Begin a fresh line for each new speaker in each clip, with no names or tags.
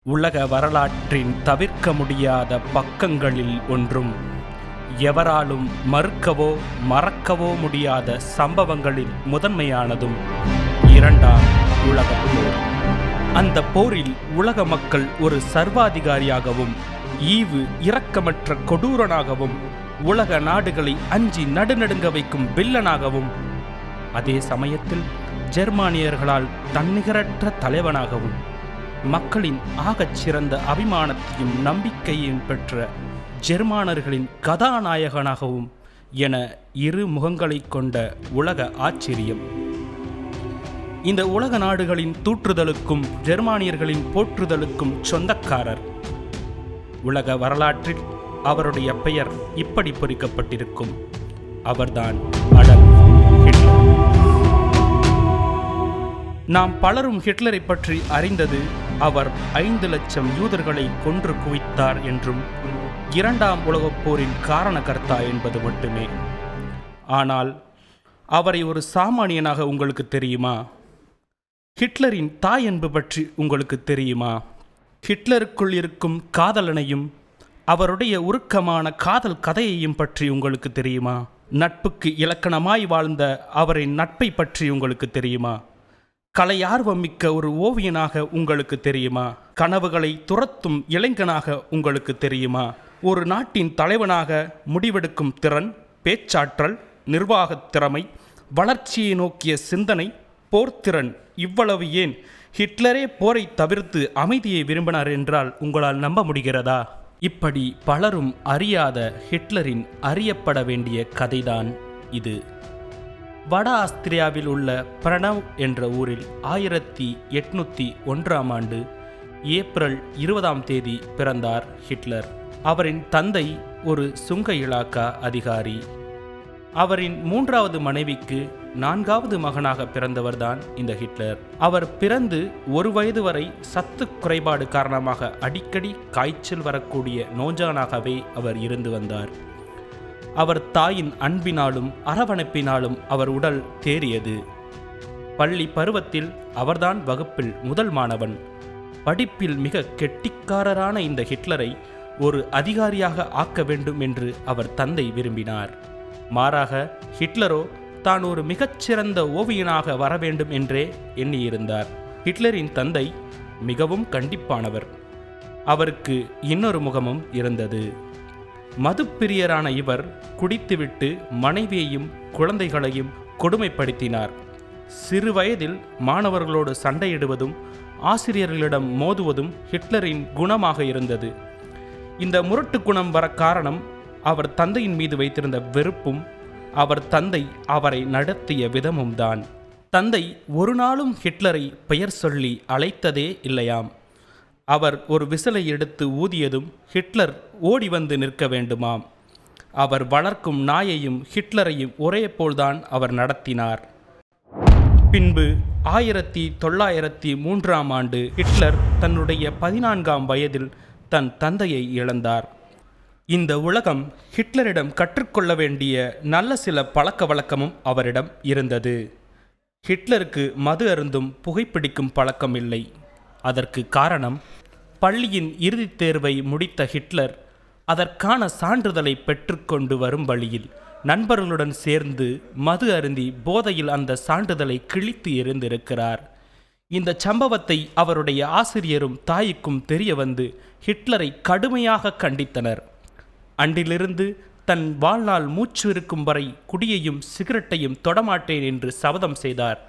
உலக வரலாற்றின் தவிர்க்க முடியாத பக்கங்களில் ஒன்றும் எவராலும் மறுக்கவோ மறக்கவோ முடியாத சம்பவங்களில் முதன்மையானதும் இரண்டாம் உலகப் போர். அந்த போரில் உலக மக்கள் ஒரு சர்வாதிகாரியாகவும் ஈவு இரக்கமற்ற கொடூரனாகவும் உலக நாடுகளை அஞ்சி நடுநடுங்க வைக்கும் வில்லனாகவும் அதே சமயத்தில் ஜெர்மானியர்களால் தன்னிகரற்ற தலைவனாகவும் மக்களின் ஆகச் சிறந்த அபிமானத்தையும் நம்பிக்கையையும் பெற்ற ஜெர்மானர்களின் கதாநாயகனாகவும் என இரு முகங்களைக் கொண்ட உலக ஆச்சரியம். இந்த உலக நாடுகளின் தூற்றுதலுக்கும் ஜெர்மானியர்களின் போற்றுதலுக்கும் சொந்தக்காரர். உலக வரலாற்றில் அவருடைய பெயர் இப்படி பொறிக்கப்பட்டிருக்கும். அவர்தான் அடால்ஃப் ஹிட்லர். நாம் பலரும் ஹிட்லரை பற்றி அறிந்தது அவர் 5 லட்சம் யூதர்களை கொன்று குவித்தார் என்றும் இரண்டாம் உலகப் போரின் காரணகர்த்தா என்பது மட்டுமே. ஆனால் அவரை ஒரு சாமானியனாக உங்களுக்கு தெரியுமா? ஹிட்லரின் தாய் அன்பு பற்றி உங்களுக்கு தெரியுமா? ஹிட்லருக்குள் இருக்கும் காதலனையும் அவருடைய உருக்கமான காதல் கதையையும் பற்றி உங்களுக்கு தெரியுமா? நட்புக்கு இலக்கணமாய் வாழ்ந்த அவரின் நட்பை பற்றி உங்களுக்கு தெரியுமா? கலையார்வம் மிக்க ஒரு ஓவியனாக உங்களுக்கு தெரியுமா? கனவுகளை துரத்தும் இளைஞனாக உங்களுக்கு தெரியுமா? ஒரு நாட்டின் தலைவனாக முடிவெடுக்கும் திறன், பேச்சாற்றல், நிர்வாகத் திறமை, வளர்ச்சியை நோக்கிய சிந்தனை, போர்த்திறன், இவ்வளவு ஏன் ஹிட்லரே போரை தவிர்த்து அமைதியை விரும்பினார் என்றால் உங்களால் நம்ப முடிகிறதா? இப்படி பலரும் அறியாத ஹிட்லரின் அறியப்பட வேண்டிய கதைதான் இது. வட ஆஸ்திரியாவில் உள்ள பிரனவ் என்ற ஊரில் 1801ஆம் ஆண்டு ஏப்ரல் 20ஆம் தேதி பிறந்தார் ஹிட்லர். அவரின் தந்தை ஒரு சுங்க இலாக்கா அதிகாரி. அவரின் 3வது மனைவிக்கு 4வது மகனாக பிறந்தவர்தான் இந்த ஹிட்லர். அவர் பிறந்து 1 வயது வரை சத்து குறைபாடு காரணமாக அடிக்கடி காய்ச்சல் வரக்கூடிய நோஞ்சானாகவே அவர் இருந்து வந்தார். அவர் தாயின் அன்பினாலும் அரவணைப்பினாலும் அவர் உடல் தேறியது. பள்ளி பருவத்தில் அவர்தான் வகுப்பில் முதல் மாணவன். படிப்பில் மிக கெட்டிக்காரரான இந்த ஹிட்லரை ஒரு அதிகாரியாக ஆக்க வேண்டும் என்று அவர் தந்தை விரும்பினார். மாறாக ஹிட்லரோ தான் ஒரு மிகச்சிறந்த ஓவியனாக வர வேண்டும் என்றே எண்ணியிருந்தார். ஹிட்லரின் தந்தை மிகவும் கண்டிப்பானவர். அவருக்கு இன்னொரு முகமும் இருந்தது. மதுப்பிரியரான இவர் குடித்துவிட்டு மனைவியையும் குழந்தைகளையும் கொடுமைப்படுத்தினார். சிறு வயதில் மாணவர்களோடு சண்டையிடுவதும் ஆசிரியர்களிடம் மோதுவதும் ஹிட்லரின் குணமாக இருந்தது. இந்த முரட்டு குணம் வர காரணம் அவர் தந்தையின் மீது வைத்திருந்த வெறுப்பும் அவர் தந்தை அவரை நடத்திய விதமும் தான். தந்தை ஒரு நாளும் ஹிட்லரை பெயர் சொல்லி அழைத்ததே இல்லையாம். அவர் ஒரு விசிலை எடுத்து ஊதியதும் ஹிட்லர் ஓடி வந்து நிற்க வேண்டுமாம். அவர் வளர்க்கும் நாயையும் ஹிட்லரையும் ஒரே போல்தான் அவர் நடத்தினார். பின்பு 1903ஆம் ஆண்டு ஹிட்லர் தன்னுடைய 14ஆம் வயதில் தன் தந்தையை இழந்தார். இந்த உலகம் ஹிட்லரிடம் கற்றுக்கொள்ள வேண்டிய நல்ல சில பழக்க வழக்கமும் அவரிடம் இருந்தது. ஹிட்லருக்கு மது அருந்தும் புகைப்பிடிக்கும் பழக்கம் இல்லை. அதற்கு காரணம், பள்ளியின் இறுதித் தேர்வை முடித்த ஹிட்லர் அதற்கான சான்றிதழை பெற்றுக்கொண்டு வரும் வழியில் நண்பர்களுடன் சேர்ந்து மது அருந்தி போதையில் அந்த சான்றிதழை கிழித்து எறிந்திருக்கிறார். இந்த சம்பவத்தை அவருடைய ஆசிரியரும் தாய்க்கும் தெரிய வந்து ஹிட்லரை கடுமையாக கண்டித்தனர். அன்றிலிருந்து தன் வாழ்நாள் மூச்சு இருக்கும் வரை குடியையும் சிகரெட்டையும் தொடமாட்டேன் என்று சபதம் செய்தார்.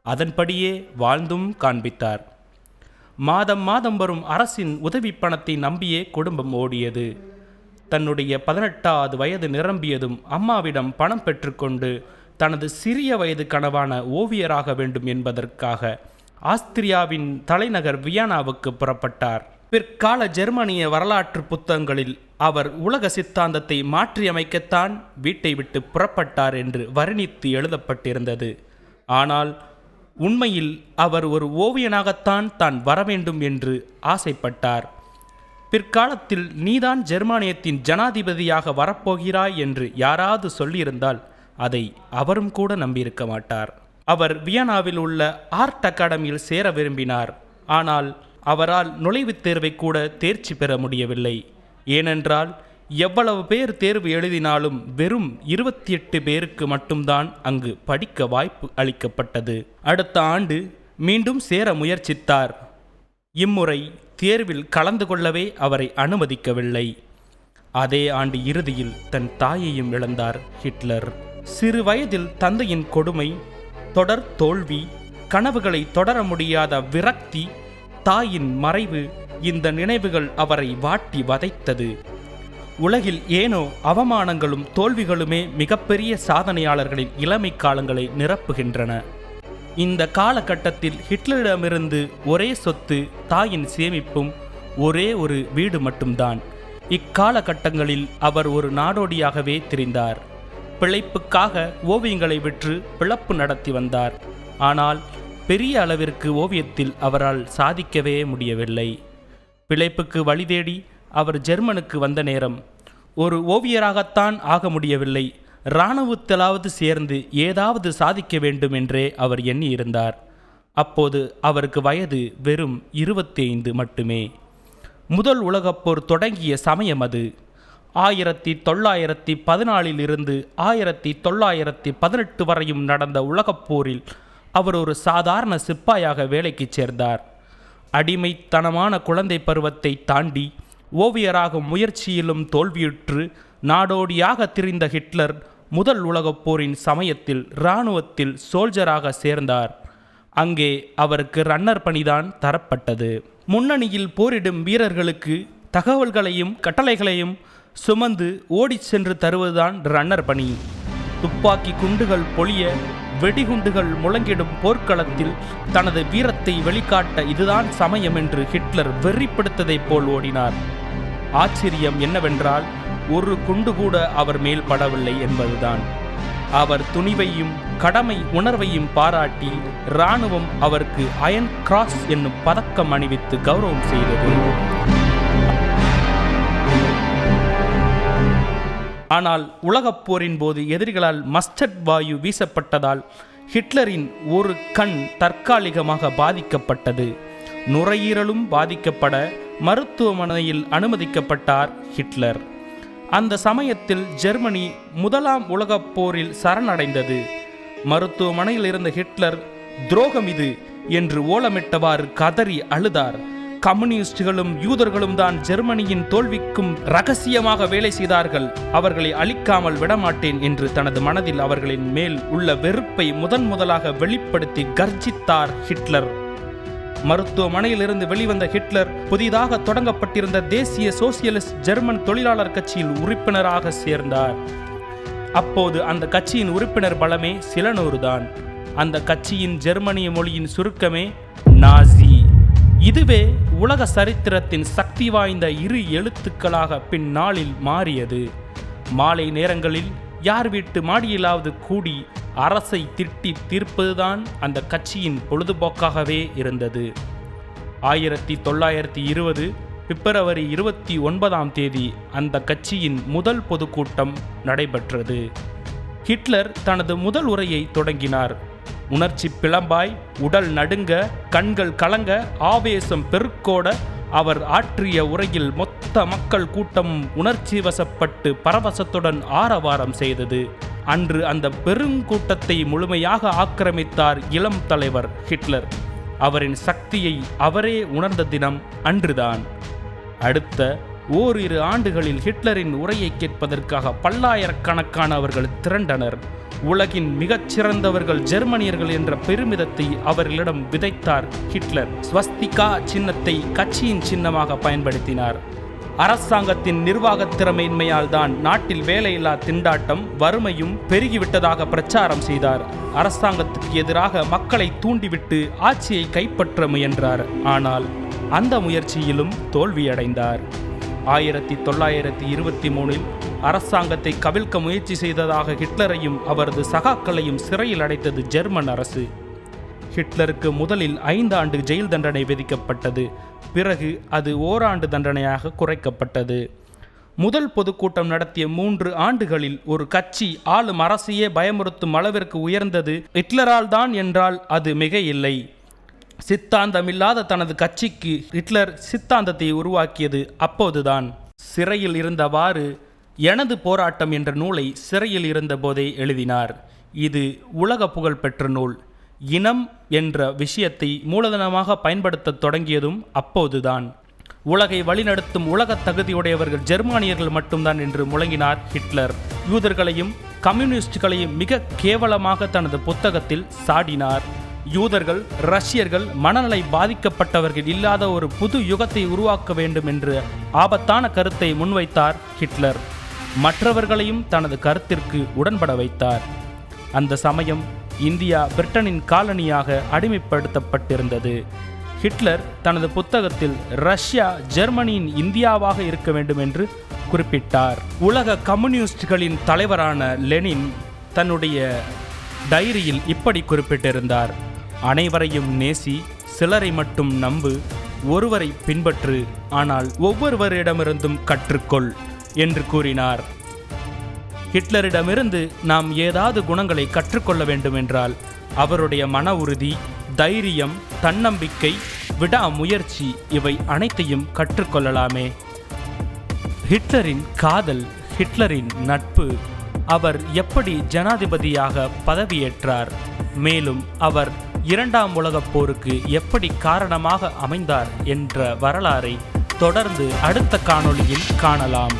அதன்படியே வாழ்ந்தும் காண்பித்தார். மாதம் மாதம் வரும் அரசின் உதவி பணத்தை நம்பியே குடும்பம் ஓடியது. தன்னுடைய 18வது வயது நிரம்பியதும் அம்மாவிடம் பணம் பெற்றுக்கொண்டு தனது சிறிய வயது கனவான ஓவியராக வேண்டும் என்பதற்காக ஆஸ்திரியாவின் தலைநகர் வியன்னாவுக்கு புறப்பட்டார். பிற்கால ஜெர்மனிய வரலாற்று புத்தகங்களில் அவர் உலக சித்தாந்தத்தை மாற்றியமைக்கத்தான் வீட்டை விட்டு புறப்பட்டார் என்று வர்ணித்து எழுதப்பட்டிருந்தது. ஆனால் உண்மையில் அவர் ஒரு ஓவியனாகத்தான் தான் வரவேண்டும் என்று ஆசைப்பட்டார். பிற்காலத்தில் நீதான் ஜெர்மானியத்தின் ஜனாதிபதியாக வரப்போகிறாய் என்று யாராவது சொல்லியிருந்தால் அதை அவரும் கூட நம்பியிருக்க மாட்டார். அவர் வியன்னாவில் உள்ள ஆர்ட் அகாடமியில் சேர விரும்பினார். ஆனால் அவரால் நுழைவுத் தேர்வை கூட தேர்ச்சி பெற முடியவில்லை. ஏனென்றால் எவ்வளவு பேர் தேர்வு எழுதினாலும் வெறும் 28 பேருக்கு மட்டும்தான் அங்கு படிக்க வாய்ப்பு அளிக்கப்பட்டது. அடுத்த ஆண்டு மீண்டும் சேர முயற்சித்தார். இம்முறை தேர்வில் கலந்து கொள்ளவே அவரை அனுமதிக்கவில்லை. அதே ஆண்டு இறுதியில் தன் தாயையும் இழந்தார் ஹிட்லர். சிறு வயதில் தந்தையின் கொடுமை, தொடர் தோல்வி, கனவுகளை தொடர முடியாத விரக்தி, தாயின் மறைவு, இந்த நினைவுகள் அவரை வாட்டி வதைத்தது. உலகில் ஏனோ அவமானங்களும் தோல்விகளுமே மிகப்பெரிய சாதனையாளர்களின் இளமை காலங்களை நிரப்புகின்றன. இந்த காலகட்டத்தில் ஹிட்லரிடமிருந்து ஒரே சொத்து தாயின் சேமிப்பும் ஒரே ஒரு வீடு மட்டும்தான். இக்காலகட்டங்களில் அவர் ஒரு நாடோடியாகவே திரிந்தார். பிழைப்புக்காக ஓவியங்களை விற்று பிழப்பு நடத்தி வந்தார். ஆனால் பெரிய அளவிற்கு ஓவியத்தில் அவரால் சாதிக்கவே முடியவில்லை. பிழைப்புக்கு வழி தேடி அவர் ஜெர்மனுக்கு வந்த நேரம் ஒரு ஓவியராகத்தான் ஆக முடியவில்லை, இராணுவத்திலாவது சேர்ந்து ஏதாவது சாதிக்க வேண்டும் என்றே அவர் எண்ணியிருந்தார். அப்போது அவருக்கு வயது வெறும் 25 மட்டுமே. முதல் உலகப்போர் தொடங்கிய சமயம் அது. 1914 இருந்து 1918 வரையும் நடந்த உலகப்போரில் அவர் ஒரு சாதாரண சிப்பாயாக வேலைக்கு சேர்ந்தார். அடிமைத்தனமான குழந்தை பருவத்தை தாண்டி ஓவியராகும் முயற்சியிலும் தோல்வியுற்று நாடோடியாக திரிந்த ஹிட்லர் முதல் உலகப் போரின் சமயத்தில் இராணுவத்தில் சோல்ஜராக சேர்ந்தார். அங்கே அவருக்கு ரன்னர் பணிதான் தரப்பட்டது. முன்னணியில் போரிடும் வீரர்களுக்கு தகவல்களையும் கட்டளைகளையும் சுமந்து ஓடிச் சென்று தருவதுதான் ரன்னர் பணி. துப்பாக்கி குண்டுகள் பொழிய, வெடிகுண்டுகள் முழங்கிடும் போர்க்களத்தில் தனது வீரத்தை வெளிக்காட்ட இதுதான் சமயம் என்று ஹிட்லர் வெறிப்படுத்ததைப் போல் ஓடினார். ஆச்சரியம் என்னவென்றால் ஒரு குண்டு கூட அவர் மேல் படவில்லை என்பதுதான். அவர் துணிவையும் கடமை உணர்வையும் பாராட்டி இராணுவம் அவருக்கு அயன் கிராஸ் என்னும் பதக்கம் அணிவித்து கௌரவம் செய்தது. ஆனால் உலகப் போரின் போது எதிரிகளால் மஸ்டர்ட் வாயு வீசப்பட்டதால் ஹிட்லரின் ஒரு கண் தற்காலிகமாக பாதிக்கப்பட்டது. நுரையீரலும் பாதிக்கப்பட மருத்துவமனையில் அனுமதிக்கப்பட்டார் ஹிட்லர். அந்த சமயத்தில் ஜெர்மனி முதலாம் உலகப் போரில் சரணடைந்தது. மருத்துவமனையில் இருந்த ஹிட்லர் துரோகம் இது என்று ஓலமிட்டவாறு கதறி அழுதார். கம்யூனிஸ்டுகளும் யூதர்களும் தான் ஜெர்மனியின் தோல்விக்கும் இரகசியமாக வேலை செய்தார்கள், அவர்களை அழிக்காமல் விடமாட்டேன் என்று தனது மனதில் அவர்களின் மேல் உள்ள வெறுப்பை முதலாக வெளிப்படுத்தி கர்ஜித்தார் ஹிட்லர். மருத்துவமனையிலிருந்து வெளிவந்த ஹிட்லர் புதிதாக தொடங்கப்பட்டிருந்த தேசிய சோசியலிஸ்ட் ஜெர்மன் தொழிலாளர் கட்சியில் உறுப்பினராக சேர்ந்தார். அப்போது அந்த கட்சியின் உறுப்பினர் பலமே சில நூறுதான். அந்த கட்சியின் ஜெர்மனிய மொழியின் சுருக்கமே நாசி. இதுவே உலக சரித்திரத்தின் சக்தி வாய்ந்த இரு எழுத்துக்களாக பின்னாளில் மாறியது. மாலை நேரங்களில் யார் வீட்டு மாடியிலாவது கூடி அரசை திட்டி தீர்ப்பதுதான் அந்த கட்சியின் பொழுதுபோக்காகவே இருந்தது. 1920 பிப்ரவரி 29 அந்த கட்சியின் முதல் பொதுக்கூட்டம் நடைபெற்றது. ஹிட்லர் தனது முதல் உரையை தொடங்கினார். உணர்ச்சி பிளம்பாய், உடல் நடுங்க, கண்கள் கலங்க, ஆவேசம் பெருக்கோட அவர் ஆற்றிய உரையில் மொத்த மக்கள் கூட்டமும் உணர்ச்சி வசப்பட்டு பரவசத்துடன் ஆரவாரம் செய்தது. அன்று அந்த பெருங்கூட்டத்தை முழுமையாக ஆக்கிரமித்தார் இளம் தலைவர் ஹிட்லர். அவரின் சக்தியை அவரே உணர்ந்த தினம் அன்றுதான். அடுத்த ஓரிரு ஆண்டுகளில் ஹிட்லரின் உரையை கேட்பதற்காக பல்லாயிரக்கணக்கானவர்கள் திரண்டனர். உலகின் மிகச்சிறந்தவர்கள் ஜெர்மனியர்கள் என்ற பெருமிதத்தை அவர்களிடம் விதைத்தார் ஹிட்லர். ஸ்வஸ்திகா சின்னத்தை கட்சியின் சின்னமாக பயன்படுத்தினார். அரசாங்கத்தின் நிர்வாக திறமையின்மையால் தான் நாட்டில் வேலையில்லா திண்டாட்டம், வறுமையும் பெருகிவிட்டதாக பிரச்சாரம் செய்தார். அரசாங்கத்துக்கு எதிராக மக்களை தூண்டிவிட்டு ஆட்சியை கைப்பற்ற முயன்றார். ஆனால் அந்த முயற்சியிலும் தோல்வியடைந்தார். 1923 அரசாங்கத்தை கவிழ்க்க முயற்சி செய்ததாக ஹிட்லரையும் அவரது சகாக்களையும் சிறையில் அடைத்தது ஜெர்மன் அரசு. ஹிட்லருக்கு முதலில் 5 ஆண்டு ஜெயில் தண்டனை விதிக்கப்பட்டது. பிறகு அது ஓராண்டு தண்டனையாக குறைக்கப்பட்டது. முதல் பொதுக்கூட்டம் நடத்திய 3 ஆண்டுகளில் ஒரு கட்சி ஆளும் அரசையே பயமுறுத்தும் அளவிற்கு உயர்ந்தது ஹிட்லரால் தான் என்றால் அது மிக இல்லை. சித்தாந்தமில்லாத தனது கட்சிக்கு ஹிட்லர் சித்தாந்தத்தை உருவாக்கியது அப்போதுதான். சிறையில் இருந்தவாறு எனது போராட்டம் என்ற நூலை சிறையில் இருந்தபோதே எழுதினார். இது உலக புகழ் பெற்ற நூல். இனம் என்ற விஷயத்தை மூலதனமாக பயன்படுத்த தொடங்கியதும் அப்போதுதான். உலகை வழிநடத்தும் உலக தகுதியுடையவர்கள் ஜெர்மானியர்கள் மட்டும்தான் என்று முழங்கினார் ஹிட்லர். யூதர்களையும் கம்யூனிஸ்டுகளையும் மிக கேவலமாக தனது புத்தகத்தில் சாடினார். யூதர்கள், ரஷ்யர்கள், மனநலை பாதிக்கப்பட்டவர்கள் இல்லாத ஒரு புது யுகத்தை உருவாக்க வேண்டும் என்று ஆபத்தான கருத்தை முன்வைத்தார் ஹிட்லர். மற்றவர்களையும் தனது கருத்திற்கு உடன்பட வைத்தார். அந்த சமயம் இந்தியா பிரிட்டனின் காலனியாக அடிமைப்படுத்தப்பட்டிருந்தது. ஹிட்லர் தனது புத்தகத்தில் ரஷ்யா ஜெர்மனியின் இந்தியாவாக இருக்க வேண்டும் என்று குறிப்பிட்டார். உலக கம்யூனிஸ்டுகளின் தலைவரான லெனின் தன்னுடைய டைரியில் இப்படி குறிப்பிட்டிருந்தார்: அனைவரையும் நேசி, சிலரை மட்டும் நம்பு, ஒருவரை பின்பற்று, ஆனால் ஒவ்வொருவரிடமிருந்தும் கற்றுக்கொள் என்று கூறினார். ஹிட்லரிடமிருந்து நாம் ஏதாவது குணங்களை கற்றுக்கொள்ள வேண்டும் என்றால் அவருடைய மன உறுதி, தைரியம், தன்னம்பிக்கை, விடாமுயற்சி இவை அனைத்தையும் கற்றுக்கொள்ளலாமே. ஹிட்லரின் காதல், ஹிட்லரின் நட்பு, அவர் எப்படி ஜனாதிபதியாக பதவியேற்றார், மேலும் அவர் இரண்டாம் உலகப் போருக்கு எப்படி காரணமாக அமைந்தார் என்ற வரலாறை தொடர்ந்து அடுத்த காணொளியில் காணலாம்.